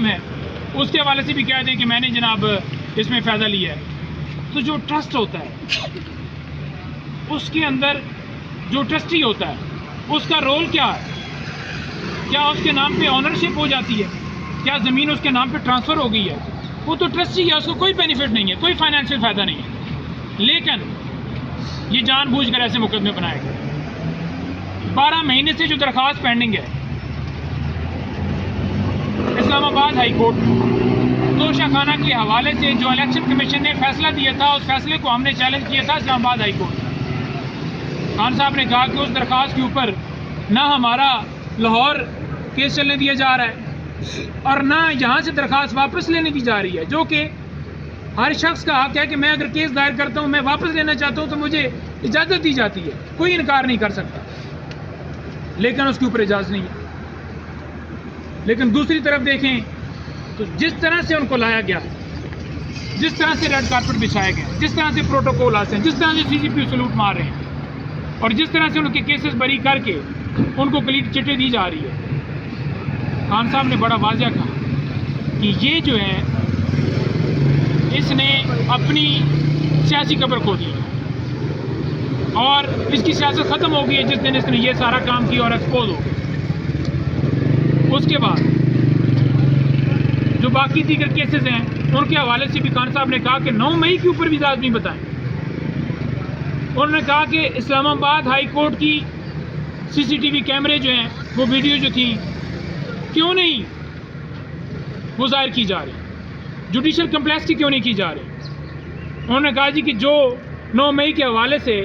है उसके हवाले से भी कह दें कि मैंने जनाब इसमें फ़ायदा लिया है। तो जो ट्रस्ट होता है उसके अंदर जो ट्रस्टी होता है उसका रोल क्या है? क्या उसके नाम पे ऑनरशिप हो जाती है? क्या ज़मीन उसके नाम पे ट्रांसफ़र हो गई है? वो तो ट्रस्टी है, उसको कोई बेनिफिट नहीं है, कोई फाइनेंशियल फ़ायदा नहीं है। लेकिन ये जानबूझकर ऐसे मुकदमे बनाए गए। 12 महीने से जो दरख्वास्त पेंडिंग है इस्लामाबाद हाई कोर्ट तोशाखाना के हवाले से, जो इलेक्शन कमीशन ने फैसला दिया था उस फैसले को हमने चैलेंज किया था इस्लामाबाद हाई कोर्ट। खान साहब ने कहा कि उस दरख्वास्त के ऊपर ना हमारा लाहौर केस चलने दिया जा रहा है और ना यहाँ से दरख्वास्त वापस लेने दी जा रही है, जो कि हर शख्स का हक है कि मैं अगर केस दायर करता हूँ, मैं वापस लेना चाहता हूँ तो मुझे इजाज़त दी जाती है, कोई इनकार नहीं कर सकता, लेकिन उसके ऊपर इजाज़त नहीं है। लेकिन दूसरी तरफ देखें तो जिस तरह से उनको लाया गया, जिस तरह से रेड कारपेट बिछाए गए, जिस तरह से प्रोटोकॉल आते हैं, जिस तरह से सीसीपी सलूट मार रहे हैं और जिस तरह से उनके केसेस बरी करके उनको क्लीन चिटें दी जा रही है, खान साहब ने बड़ा वाज़ेह कहा कि ये जो है इसने अपनी सियासी कब्र खो दी और इसकी सियासत ख़त्म हो गई है जिस दिन इसने ये सारा काम किया और एक्सपोज हो गया। उसके बाद जो बाकी दीगर केसेस हैं उनके हवाले से भी खान साहब ने कहा कि 9 मई के ऊपर भी लाज़मी बताएं। उन्होंने कहा कि इस्लामाबाद हाई कोर्ट की सीसीटीवी कैमरे जो हैं, वो वीडियो जो थी क्यों नहीं वो ज़ाहिर की जा रही, जुडिशल कंप्लेक्सिटी क्यों नहीं की जा रही। उन्होंने कहा जी कि जो 9 मई के हवाले से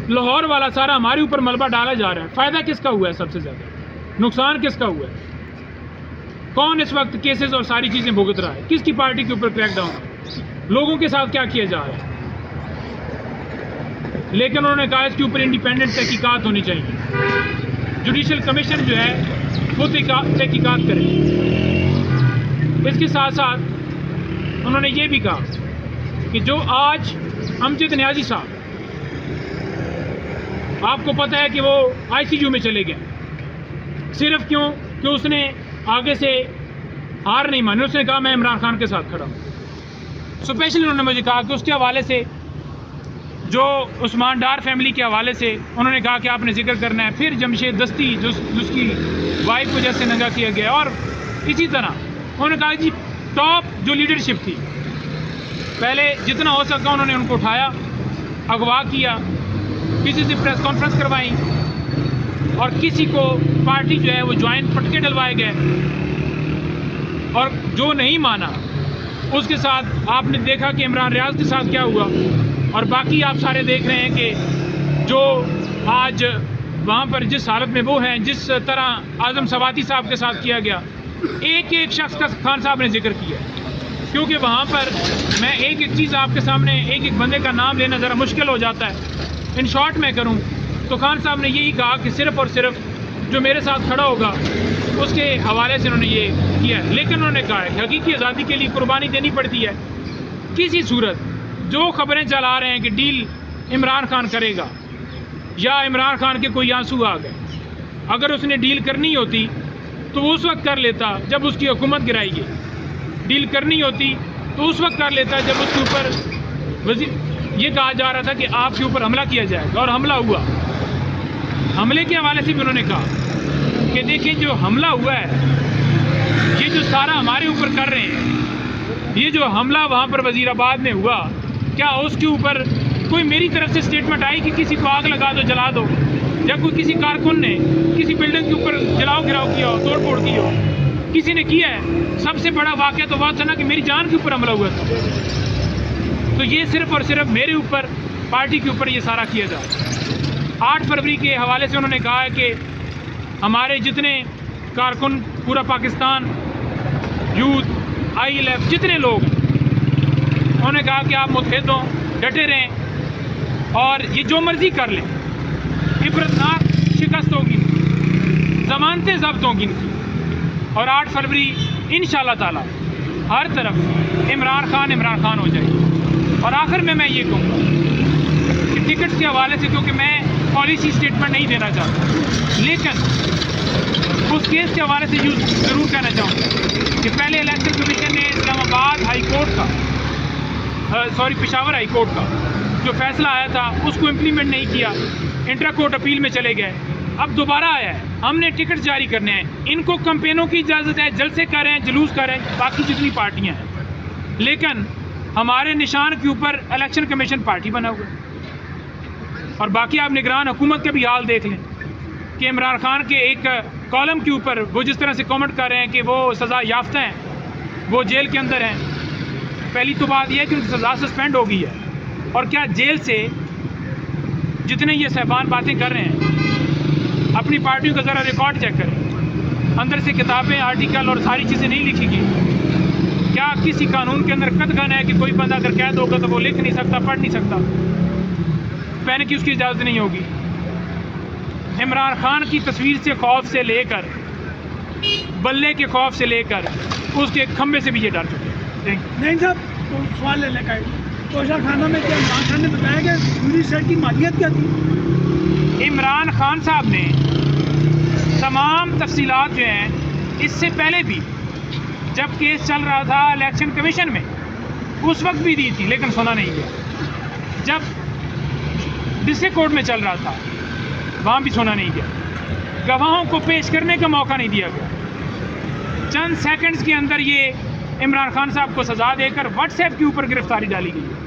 लाहौर वाला सारा हमारे ऊपर मलबा डाला जा रहा है, फ़ायदा किसका हुआ है? सबसे ज़्यादा नुकसान किसका हुआ है? कौन इस वक्त केसेस और सारी चीज़ें भुगत रहा है? किसकी पार्टी के ऊपर क्रैकडाउन, लोगों के साथ क्या किया जा रहा है? लेकिन उन्होंने कहा इसके ऊपर इंडिपेंडेंट तहकीकात होनी चाहिए, जुडिशल कमीशन जो है वो तहकीकात करे। इसके साथ साथ उन्होंने ये भी कहा कि जो आज अमजद नियाज़ी साहब, आपको पता है कि वो ICU में चले गए, सिर्फ क्यों कि उसने आगे से हार नहीं मानी, उसने कहा मैं इमरान खान के साथ खड़ा हूँ। स्पेशली उन्होंने मुझे कहा कि उसके हवाले से, जो उस्मान डार फैमिली के हवाले से उन्होंने कहा कि आपने जिक्र करना है। फिर जमशेद दस्ती जो उसकी वाइफ को जैसे नंगा किया गया, और इसी तरह उन्होंने कहा कि टॉप जो लीडरशिप थी, पहले जितना हो सका उन्होंने उनको उठाया, अगवा किया, किसी से प्रेस कॉन्फ्रेंस करवाई और किसी को पार्टी जो है वो ज्वाइन पटके डलवाए गए, और जो नहीं माना उसके साथ आपने देखा कि इमरान रियाज के साथ क्या हुआ, और बाकी आप सारे देख रहे हैं कि जो आज वहाँ पर जिस हालत में वो हैं, जिस तरह आज़म सवाती साहब के साथ किया गया, एक एक शख्स का खान साहब ने जिक्र किया, क्योंकि वहाँ पर मैं एक एक चीज़ आपके सामने एक एक बंदे का नाम लेना ज़रा मुश्किल हो जाता है। इन शॉर्ट में करूँ तो खान साहब ने यही कहा कि सिर्फ़ और सिर्फ जो मेरे साथ खड़ा होगा उसके हवाले से उन्होंने ये किया है। लेकिन उन्होंने कहा है कि हकीकी आज़ादी के लिए कुर्बानी देनी पड़ती है। किसी सूरत जो खबरें चला रहे हैं कि डील इमरान खान करेगा या इमरान खान के कोई आंसू आ गए, अगर उसने डील करनी होती तो वो उस वक्त कर लेता जब उसकी हुकूमत गिराई गई। डील करनी होती तो उस वक्त कर लेता जब उसके ऊपर ये कहा जा रहा था कि आपके ऊपर हमला किया जाएगा, और हमला हुआ। हमले के हवाले से भी उन्होंने कहा कि देखिए जो हमला हुआ है, ये जो सारा हमारे ऊपर कर रहे हैं, ये जो हमला वहाँ पर वज़ीराबाद में हुआ, क्या उसके ऊपर कोई मेरी तरफ से स्टेटमेंट आई कि किसी को आग लगा दो, जला दो, या कोई किसी कारकुन ने किसी बिल्डिंग के ऊपर जलाओ गिराव किया हो, तोड़ फोड़ की हो, किसी ने किया है? सबसे बड़ा वाक़या तो वह था ना कि मेरी जान के ऊपर हमला हुआ था। तो ये सिर्फ़ और सिर्फ मेरे ऊपर, पार्टी के ऊपर ये सारा किया जा रहा है। 8 फरवरी के हवाले से उन्होंने कहा है कि हमारे जितने कारकुन, पूरा पाकिस्तान, यूथ, ILF, जितने लोग, उन्होंने कहा कि आप मुत्तहिद हों, डटे रहें और ये जो मर्ज़ी कर लें, इबरतनाक शिकस्त होगी, ज़मानतें ज़ब्त होंगी इनकी, और 8 फरवरी इंशाअल्लाह ताला हर तरफ इमरान खान हो जाएगी। और आखिर में मैं ये कहूँगा कि टिकट्स के हवाले से, क्योंकि मैं पॉलिसी स्टेटमेंट नहीं देना चाहता, लेकिन उस केस के हवाले से ज़रूर कहना चाहूँगा कि पहले इलेक्शन कमीशन ने इस्लामाबाद हाई कोर्ट का पेशावर हाई कोर्ट का जो फैसला आया था उसको इम्प्लीमेंट नहीं किया, इंट्रा कोर्ट अपील में चले गए। अब दोबारा आया है, हमने टिकट जारी करने हैं, इनको कैंपेनों की इजाज़त है, जलसे कर रहे हैं, जुलूस कर रहे हैं बाकी जितनी पार्टियाँ हैं, लेकिन हमारे निशान के ऊपर इलेक्शन कमीशन पार्टी बना हुआ है। और बाकी आप निगरान हुकूमत का भी हाल देख लें कि इमरान खान के एक कॉलम के ऊपर वो जिस तरह से कमेंट कर रहे हैं कि वो सज़ा याफ्ता हैं, वो जेल के अंदर हैं। पहली तो बात यह है कि उनकी सज़ा सस्पेंड हो गई है, और क्या जेल से जितने ये साहबान बातें कर रहे हैं अपनी पार्टियों का ज़रा रिकॉर्ड चेक करें, अंदर से किताबें, आर्टिकल और सारी चीज़ें नहीं लिखी गई। क्या किसी कानून के अंदर कतगन है कि कोई बंदा अगर कैद होगा तो वो लिख नहीं सकता, पढ़ नहीं सकता, पहले की उसकी इजाज़त नहीं होगी। इमरान खान की तस्वीर से खौफ से लेकर बल्ले के खौफ से लेकर उसके खंबे से भी ये डर चुके हैं। नहीं साहब, तो सवाल लेने का है, तोशा खाना में क्या इमरान खान ने बताया कि पूरी सेट की मालियत क्या थी? इमरान खान साहब ने तमाम तफसीलात जो हैं इससे पहले भी जब केस चल रहा था इलेक्शन कमीशन में उस वक्त भी दी थी, लेकिन सुना नहीं गया। जब डिस्ट्रिक्ट कोर्ट में चल रहा था वहाँ भी सुना नहीं गया। गवाहों को पेश करने का मौका नहीं दिया गया। चंद सेकंड्स के अंदर ये इमरान खान साहब को सज़ा देकर व्हाट्सएप के ऊपर गिरफ्तारी डाली गई है।